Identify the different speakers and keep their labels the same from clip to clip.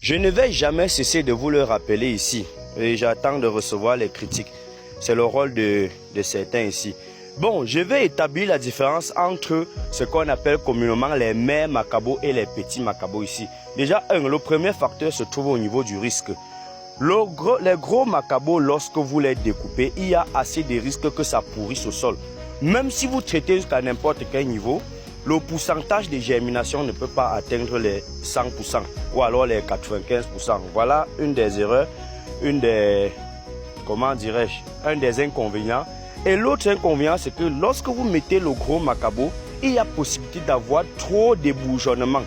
Speaker 1: Je ne vais jamais cesser de vous le rappeler ici et j'attends de recevoir les critiques. C'est le rôle de certains ici. Bon, je vais établir la différence entre ce qu'on appelle communément les mères macabos et les petits macabos ici. Déjà, le premier facteur se trouve au niveau du risque. Les gros macabos, lorsque vous les découpez, il y a assez de risques que ça pourrisse au sol. Même si vous traitez jusqu'à n'importe quel niveau, le pourcentage de germination ne peut pas atteindre les 100% ou alors les 95%. Voilà une des erreurs, comment dirais-je, un des inconvénients. Et l'autre inconvénient, c'est que lorsque vous mettez le gros macabo, il y a possibilité d'avoir trop de bourgeonnement.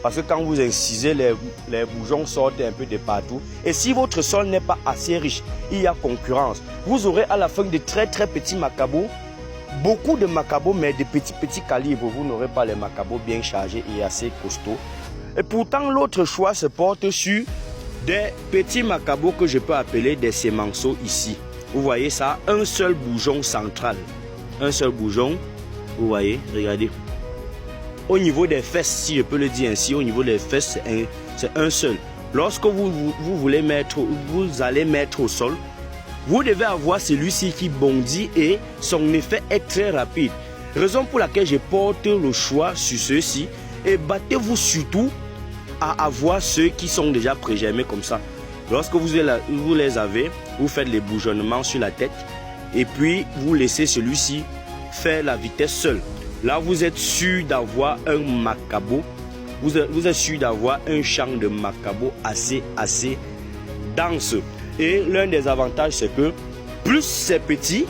Speaker 1: Parce que quand vous incisez, les bourgeons sortent un peu de partout. Et si votre sol n'est pas assez riche, il y a concurrence. Vous aurez à la fin de très petits macabos, beaucoup de macabos, mais de petits calibres. Vous n'aurez pas les macabos bien chargés et assez costauds. Et pourtant, l'autre choix se porte sur des petits macabos que je peux appeler des sémanceaux ici. Vous voyez ça, un seul bourgeon central. Un seul bourgeon, vous voyez, regardez. Au niveau des fesses, si je peux le dire ainsi, au niveau des fesses, c'est un seul. Lorsque vous allez mettre au sol, vous devez avoir celui-ci qui bondit et son effet est très rapide. Raison pour laquelle je porte le choix sur ceux-ci. Et battez-vous surtout à avoir ceux qui sont déjà prégermés comme ça. Lorsque vous les avez, vous faites les bourgeonnements sur la tête et puis vous laissez celui-ci faire la vitesse seule. Là, vous êtes sûr d'avoir un macabo. Vous êtes sûr d'avoir un champ de macabo assez dense. Et l'un des avantages, c'est que plus c'est petit,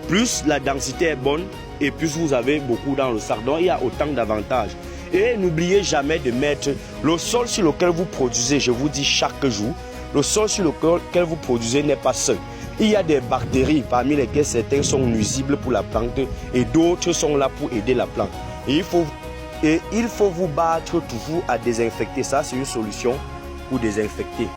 Speaker 1: plus la densité est bonne et plus vous avez beaucoup dans le sac. Donc, il y a autant d'avantages. Et n'oubliez jamais de mettre le sol sur lequel vous produisez, je vous dis chaque jour, le sol sur lequel vous produisez n'est pas seul. Il y a des bactéries parmi lesquelles certaines sont nuisibles pour la plante et d'autres sont là pour aider la plante. Et il faut vous battre toujours à désinfecter. Ça, c'est une solution pour désinfecter.